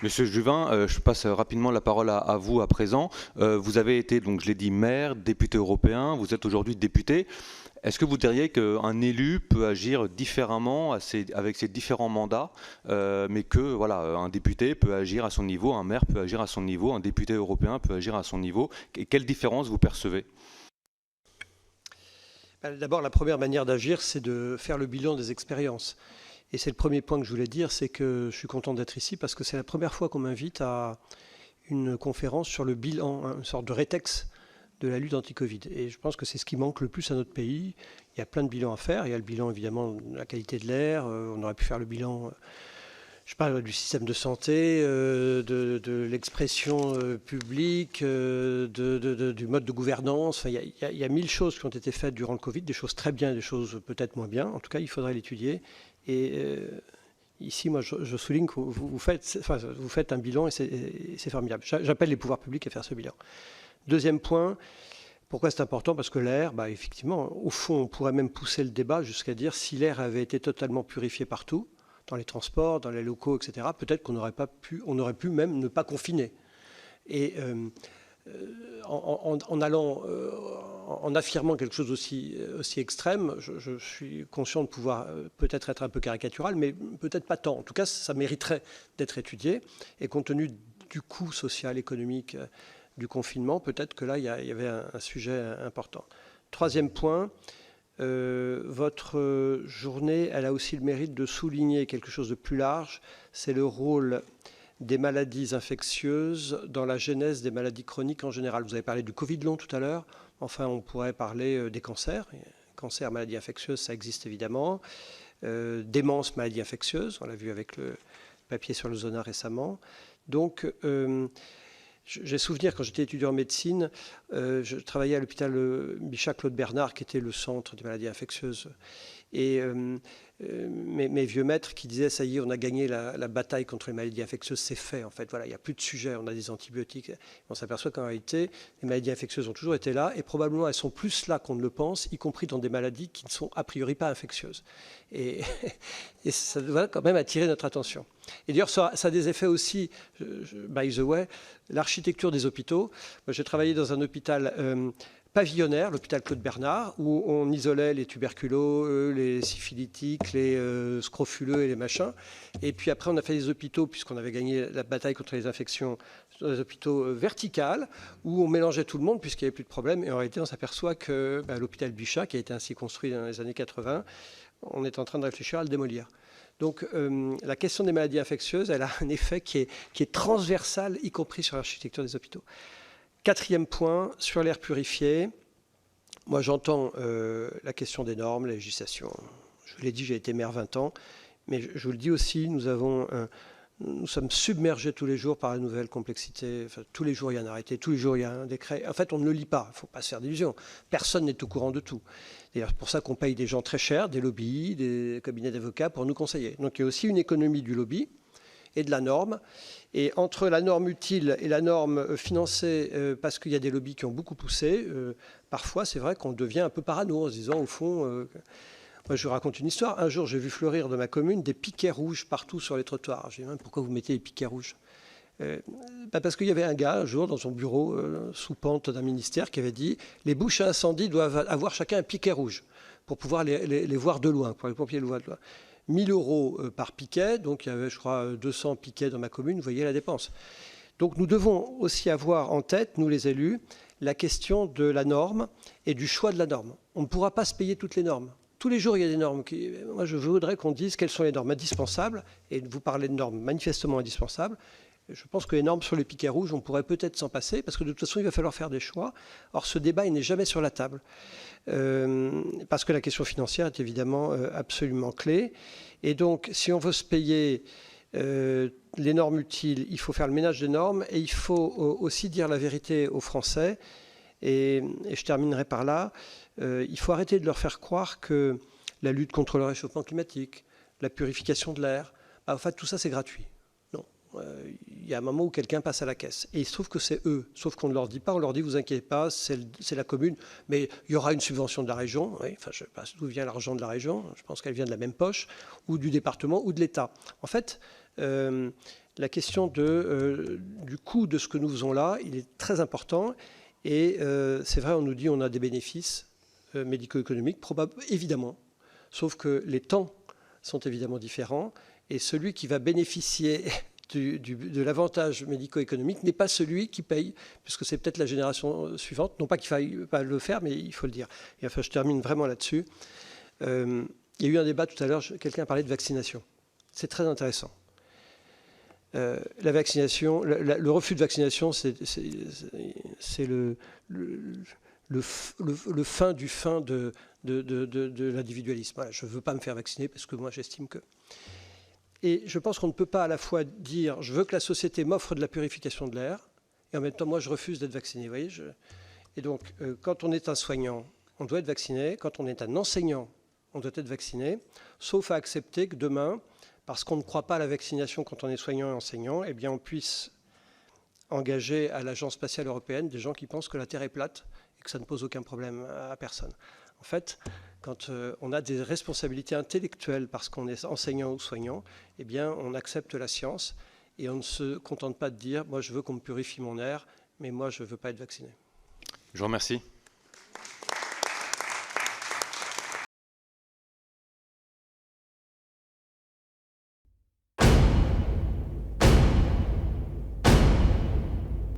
Monsieur Juvin, je passe rapidement la parole à vous à présent. Vous avez été, donc je l'ai dit, maire, député européen, vous êtes aujourd'hui député. Est-ce que vous diriez qu'un élu peut agir différemment avec ses différents mandats, mais que voilà, un député peut agir à son niveau, un maire peut agir à son niveau, un député européen peut agir à son niveau? Et quelle différence vous percevez? D'abord, la première manière d'agir, c'est de faire le bilan des expériences. Et c'est le premier point que je voulais dire, c'est que je suis content d'être ici parce que c'est la première fois qu'on m'invite à une conférence sur le bilan, une sorte de rétex de la lutte anti-Covid. Et je pense que c'est ce qui manque le plus à notre pays. Il y a plein de bilans à faire. Il y a le bilan, évidemment, de la qualité de l'air. On aurait pu faire le bilan, je sais pas, du système de santé, de l'expression publique, du mode de gouvernance. Enfin, il y a 1000 choses qui ont été faites durant le Covid, des choses très bien, des choses peut-être moins bien. En tout cas, il faudrait l'étudier. Et ici, moi, je souligne que vous faites un bilan et c'est formidable. J'appelle les pouvoirs publics à faire ce bilan. Deuxième point, pourquoi c'est important? Parce que l'air, effectivement, au fond, on pourrait même pousser le débat jusqu'à dire si l'air avait été totalement purifié partout, dans les transports, dans les locaux, etc., peut-être qu'on aurait pu même ne pas confiner. Et en affirmant quelque chose aussi extrême, je suis conscient de pouvoir peut-être être un peu caricatural, mais peut-être pas tant. En tout cas, ça mériterait d'être étudié. Et compte tenu du coût social, économique du confinement, peut-être que là, il y avait un sujet important. Troisième point, votre journée, elle a aussi le mérite de souligner quelque chose de plus large, c'est le rôle des maladies infectieuses dans la genèse des maladies chroniques en général. Vous avez parlé du Covid long tout à l'heure, enfin on pourrait parler des cancers. Cancer, maladies infectieuses, ça existe évidemment. Démence, maladies infectieuses, on l'a vu avec le papier sur le zona récemment. Donc, j'ai souvenir, quand j'étais étudiant en médecine, je travaillais à l'hôpital Bichat-Claude Bernard, qui était le centre des maladies infectieuses. Et mes vieux maîtres qui disaient, ça y est, on a gagné la bataille contre les maladies infectieuses, c'est fait en fait. Voilà, il n'y a plus de sujet, on a des antibiotiques. On s'aperçoit qu'en réalité, les maladies infectieuses ont toujours été là et probablement elles sont plus là qu'on ne le pense, y compris dans des maladies qui ne sont a priori pas infectieuses. Et ça doit quand même attirer notre attention. Et d'ailleurs, ça a des effets aussi, by the way, l'architecture des hôpitaux. Moi, j'ai travaillé dans un hôpital pavillonnaire, l'hôpital Claude Bernard, où on isolait les tuberculeux, les syphilitiques, les scrofuleux et les machins. Et puis après, on a fait des hôpitaux, puisqu'on avait gagné la bataille contre les infections, des hôpitaux verticales, où on mélangeait tout le monde, puisqu'il n'y avait plus de problème. Et en réalité, on s'aperçoit que l'hôpital Bichat, qui a été ainsi construit dans les années 80, on est en train de réfléchir à le démolir. Donc la question des maladies infectieuses, elle a un effet qui est transversal, y compris sur l'architecture des hôpitaux. Quatrième point, sur l'air purifié, moi j'entends la question des normes, la législation. Je vous l'ai dit, j'ai été maire 20 ans, mais je vous le dis aussi, nous sommes submergés tous les jours par la nouvelle complexité. Enfin, tous les jours, il y a un arrêté, tous les jours, il y a un décret. En fait, on ne le lit pas, il ne faut pas se faire d'illusions. Personne n'est au courant de tout. D'ailleurs, c'est pour ça qu'on paye des gens très chers, des lobbies, des cabinets d'avocats pour nous conseiller. Donc, il y a aussi une économie du lobby et de la norme. Et entre la norme utile et la norme financée, parce qu'il y a des lobbies qui ont beaucoup poussé, parfois, c'est vrai qu'on devient un peu parano en se disant, au fond... Moi, je vous raconte une histoire. Un jour, j'ai vu fleurir dans ma commune des piquets rouges partout sur les trottoirs. J'ai dit, pourquoi vous mettez des piquets rouges? Parce qu'il y avait un gars, un jour, dans son bureau, sous pente d'un ministère, qui avait dit « Les bouches à incendie doivent avoir chacun un piquet rouge pour pouvoir les voir de loin, pour les pompiers le voir de loin. » 1 000 € par piquet, donc il y avait, je crois, 200 piquets dans ma commune, vous voyez la dépense. Donc nous devons aussi avoir en tête, nous les élus, la question de la norme et du choix de la norme. On ne pourra pas se payer toutes les normes. Tous les jours, il y a des normes. Moi, je voudrais qu'on dise quelles sont les normes indispensables. Et vous parlez de normes manifestement indispensables. Je pense que les normes sur les piquets rouges, on pourrait peut-être s'en passer, parce que de toute façon, il va falloir faire des choix. Or, ce débat, il n'est jamais sur la table. Parce que la question financière est évidemment absolument clé. Et donc, si on veut se payer les normes utiles, il faut faire le ménage des normes. Et il faut aussi dire la vérité aux Français. Et je terminerai par là. Il faut arrêter de leur faire croire que la lutte contre le réchauffement climatique, la purification de l'air, en fait, tout ça, c'est gratuit. Non. Il y a un moment où quelqu'un passe à la caisse. Et il se trouve que c'est eux. Sauf qu'on ne leur dit pas, on leur dit, vous inquiétez pas, c'est la commune, mais il y aura une subvention de la région. Oui, enfin, je ne sais pas d'où vient l'argent de la région, je pense qu'elle vient de la même poche, ou du département, ou de l'État. En fait, la question du coût de ce que nous faisons là, il est très important. Et c'est vrai, on nous dit qu'on a des bénéfices médico-économiques, évidemment, sauf que les temps sont évidemment différents. Et celui qui va bénéficier de l'avantage médico-économique n'est pas celui qui paye, puisque c'est peut-être la génération suivante. Non pas qu'il faille pas le faire, mais il faut le dire. Et enfin, je termine vraiment là-dessus. Il y a eu un débat tout à l'heure, quelqu'un a parlé de vaccination. C'est très intéressant. La vaccination, le refus de vaccination, c'est le fin du fin de l'individualisme. Voilà, je ne veux pas me faire vacciner parce que moi, j'estime que... Et je pense qu'on ne peut pas à la fois dire je veux que la société m'offre de la purification de l'air et en même temps, moi, je refuse d'être vacciné. Vous voyez, Et donc, quand on est un soignant, on doit être vacciné. Quand on est un enseignant, on doit être vacciné, sauf à accepter que demain, parce qu'on ne croit pas à la vaccination quand on est soignant et enseignant, eh bien, on puisse engager à l'Agence spatiale européenne des gens qui pensent que la Terre est plate et que ça ne pose aucun problème à personne. En fait, quand on a des responsabilités intellectuelles parce qu'on est enseignant ou soignant, eh bien, on accepte la science et on ne se contente pas de dire « moi, je veux qu'on me purifie mon air, mais moi, je ne veux pas être vacciné ». Je vous remercie.